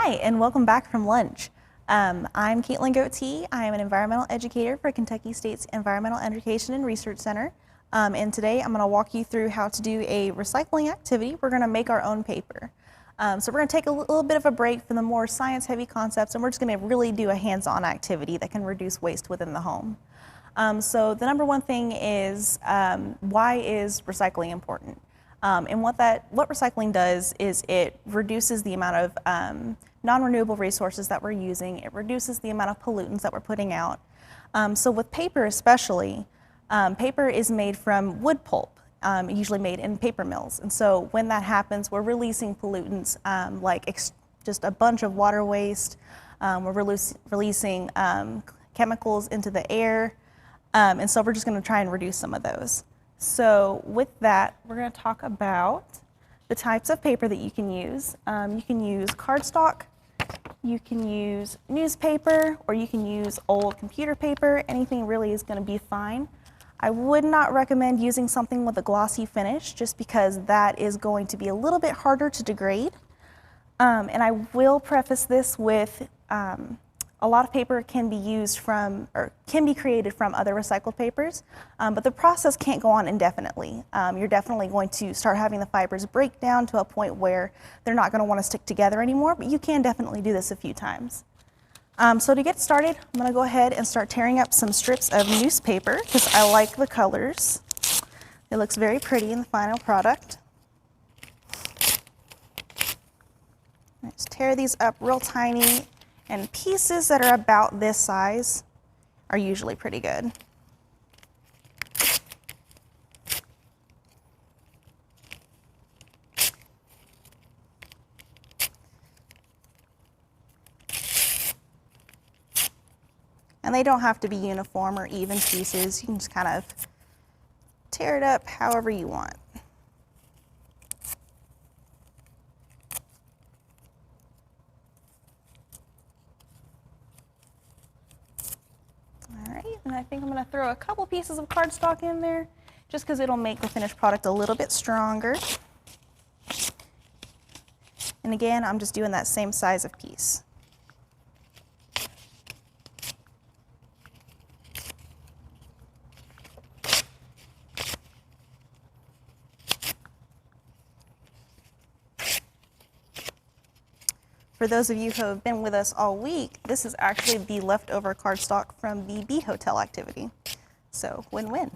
Hi, and welcome back from lunch. I'm Kaitlynn Gootee. I am an environmental educator for Kentucky State's Environmental Education and Research Center. And today I'm going to walk you through how to do a recycling activity. We're going to make our own paper. So we're going to take a little bit of a break from the more science-heavy concepts, and we're just going to really do a hands-on activity that can reduce waste within the home. So the number one thing is, why is recycling important? And what recycling does is it reduces the amount of non-renewable resources that we're using. It reduces the amount of pollutants that we're putting out. So with paper especially, paper is made from wood pulp, usually made in paper mills. And so when that happens, we're releasing pollutants like just a bunch of water waste. We're releasing chemicals into the air. And so we're just going to try and reduce some of those. So with that, we're going to talk about the types of paper that you can use. You can use cardstock, you can use newspaper, or you can use old computer paper. Anything really is going to be fine. I would not recommend using something with a glossy finish just because that is going to be a little bit harder to degrade. And I will preface this with a lot of paper can be used from, or can be created from other recycled papers, but the process can't go on indefinitely. You're definitely going to start having the fibers break down to a point where they're not going to want to stick together anymore, but you can definitely do this a few times. So to get started, I'm going to go ahead and start tearing up some strips of newspaper because I like the colors. It looks very pretty in the final product. Let's tear these up real tiny. And pieces that are about this size are usually pretty good. And they don't have to be uniform or even pieces. You can just kind of tear it up however you want. And I think I'm going to throw a couple pieces of cardstock in there just because it'll make the finished product a little bit stronger. And again, I'm just doing that same size of piece. For those of you who have been with us all week, this is actually the leftover cardstock from the Bee Hotel activity. So win-win.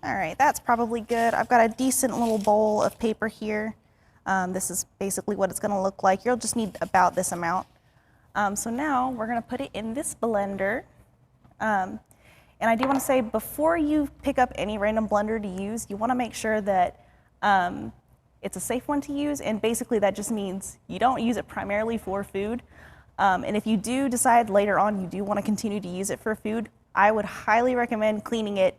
All right, that's probably good. I've got a decent little bowl of paper here. This is basically what it's going to look like. You'll just need about this amount. So now we're going to put it in this blender. And I do want to say, before you pick up any random blender to use, you want to make sure that it's a safe one to use, and basically that just means you don't use it primarily for food. And if you do decide later on you do want to continue to use it for food, I would highly recommend cleaning it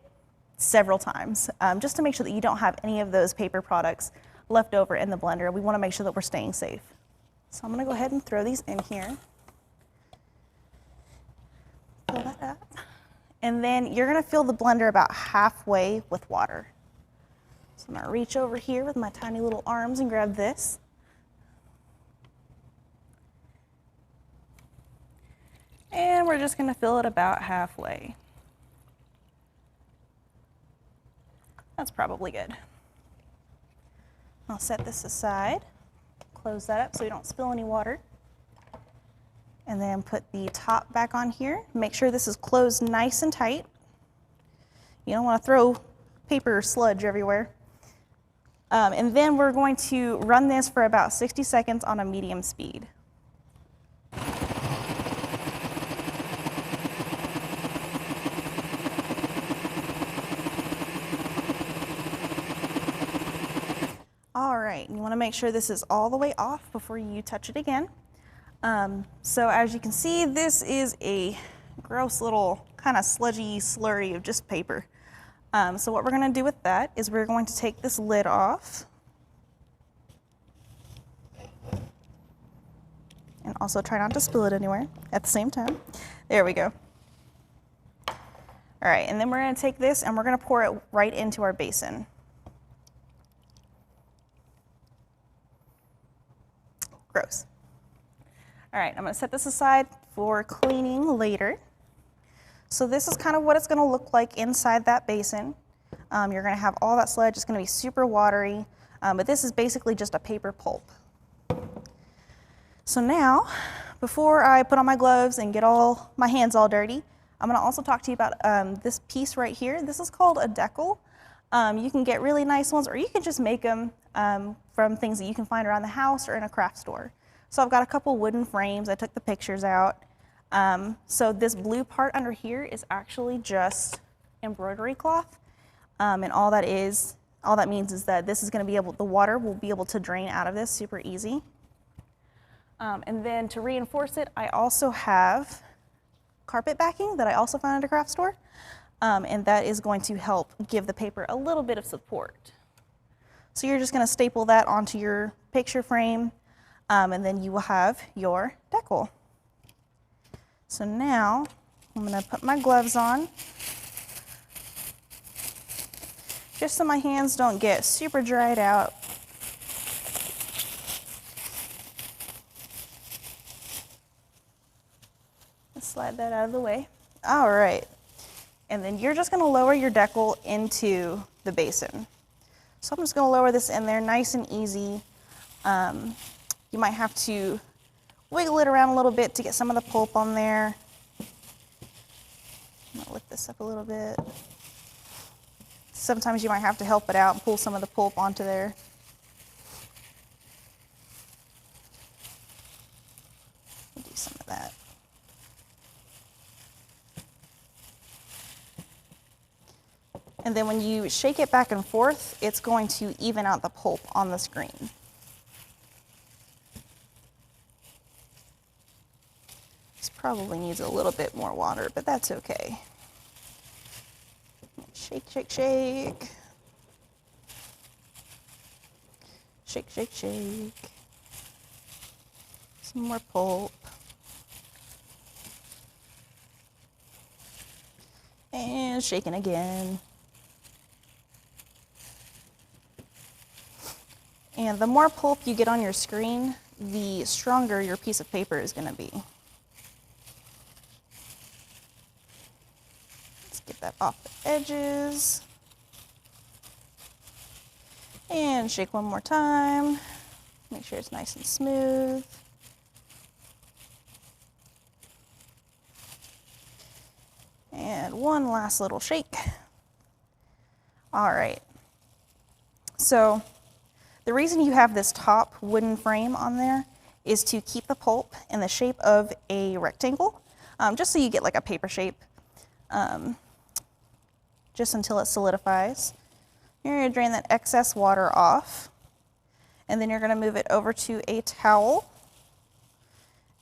several times, just to make sure that you don't have any of those paper products left over in the blender. We want to make sure that we're staying safe. So I'm going to go ahead and throw these in here. Fill that up. And then you're going to fill the blender about halfway with water. So I'm going to reach over here with my tiny little arms and grab this. And we're just going to fill it about halfway. That's probably good. I'll set this aside, close that up so we don't spill any water. And then put the top back on here. Make sure this is closed nice and tight. You don't want to throw paper sludge everywhere. And then we're going to run this for about 60 seconds on a medium speed. All right, you want to make sure this is all the way off before you touch it again. So as you can see, this is a gross little kind of sludgy slurry of just paper. So what we're going to do with that is we're going to take this lid off. And also try not to spill it anywhere at the same time. There we go. All right, and then we're going to take this and we're going to pour it right into our basin. gross. All right, I'm gonna set this aside for cleaning later. So this is kind of what it's gonna look like inside that basin. You're gonna have all that sludge, it's gonna be super watery, but this is basically just a paper pulp. So now, before I put on my gloves and get all my hands all dirty, I'm gonna also talk to you about this piece right here. This is called a decal. You can get really nice ones, or you can just make them from things that you can find around the house or in a craft store. So I've got a couple wooden frames. I took the pictures out. So this blue part under here is actually just embroidery cloth, and all that means is that this is going to be the water will be able to drain out of this super easy. And then to reinforce it, I also have carpet backing that I also found at a craft store, and that is going to help give the paper a little bit of support. So you're just going to staple that onto your picture frame, and then you will have your decal. So now I'm going to put my gloves on, just so my hands don't get super dried out. Slide that out of the way. All right. And then you're just going to lower your decal into the basin. So I'm just going to lower this in there nice and easy. You might have to wiggle it around a little bit to get some of the pulp on there. I'm going to lift this up a little bit. Sometimes you might have to help it out and pull some of the pulp onto there. We'll do some of that. And then when you shake it back and forth, it's going to even out the pulp on the screen. This probably needs a little bit more water, but that's okay. Shake, shake, shake. Shake, shake, shake. Some more pulp. And shaking again. And the more pulp you get on your screen, the stronger your piece of paper is going to be. Let's get that off the edges. And shake one more time. Make sure it's nice and smooth. And one last little shake. All right. So the reason you have this top wooden frame on there is to keep the pulp in the shape of a rectangle, just so you get like a paper shape, just until it solidifies. You're going to drain that excess water off, and then you're going to move it over to a towel,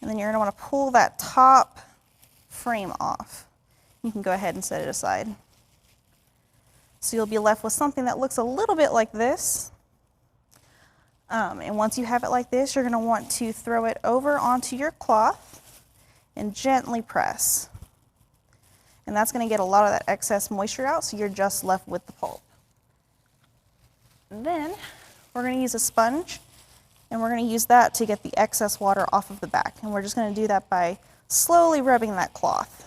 and then you're going to want to pull that top frame off. You can go ahead and set it aside. So you'll be left with something that looks a little bit like this. And once you have it like this, you're going to want to throw it over onto your cloth and gently press. And that's going to get a lot of that excess moisture out, so you're just left with the pulp. And then we're going to use a sponge, and we're going to use that to get the excess water off of the back. And we're just going to do that by slowly rubbing that cloth.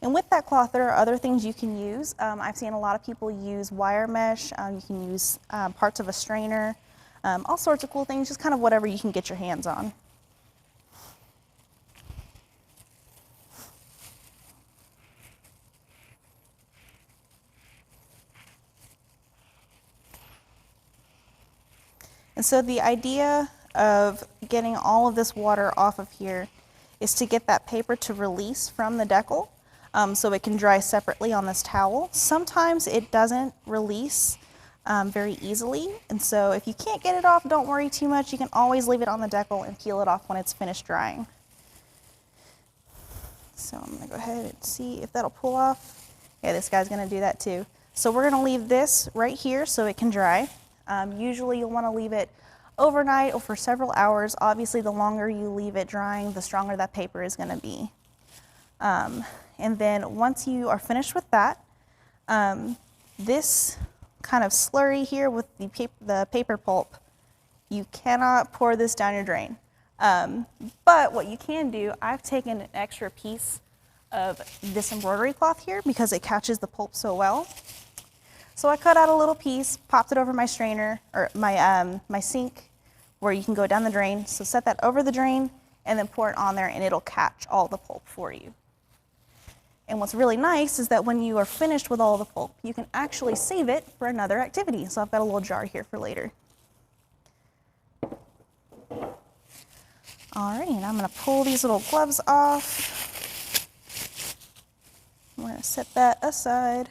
And with that cloth, there are other things you can use. I've seen a lot of people use wire mesh. You can use parts of a strainer, all sorts of cool things, just kind of whatever you can get your hands on. And so the idea of getting all of this water off of here is to get that paper to release from the decal. So it can dry separately on this towel. Sometimes it doesn't release very easily, and so if you can't get it off, don't worry too much. You can always leave it on the decal and peel it off when it's finished drying. So I'm gonna go ahead and see if that'll pull off. Yeah, this guy's gonna do that too. So we're gonna leave this right here so it can dry. Usually you'll wanna leave it overnight or for several hours. Obviously, the longer you leave it drying, the stronger that paper is gonna be. And then once you are finished with that, this kind of slurry here with the paper pulp You cannot pour this down your drain. But what you can do, I've taken an extra piece of this embroidery cloth here because it catches the pulp so well. So I cut out a little piece, popped it over my strainer, or my sink, where you can go down the drain. So set that over the drain and then pour it on there and it'll catch all the pulp for you. And what's really nice is that when you are finished with all the pulp, you can actually save it for another activity. So I've got a little jar here for later. Alrighty, and I'm gonna pull these little gloves off. I'm gonna set that aside.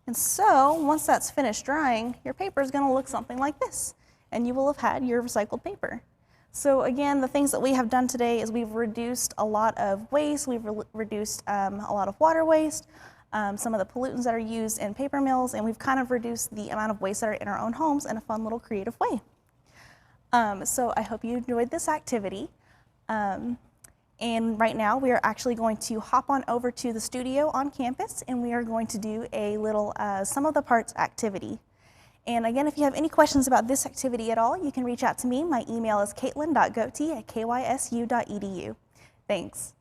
And so, once that's finished drying, your paper is gonna look something like this, and you will have had your recycled paper. So again, the things that we have done today is we've reduced a lot of waste, we've reduced a lot of water waste, some of the pollutants that are used in paper mills, and we've kind of reduced the amount of waste that are in our own homes in a fun little creative way. So I hope you enjoyed this activity. And right now we are actually going to hop on over to the studio on campus and we are going to do a little sum of the parts activity. And again, if you have any questions about this activity at all, you can reach out to me. My email is kaitlyn.gootee@kysu.edu. Thanks.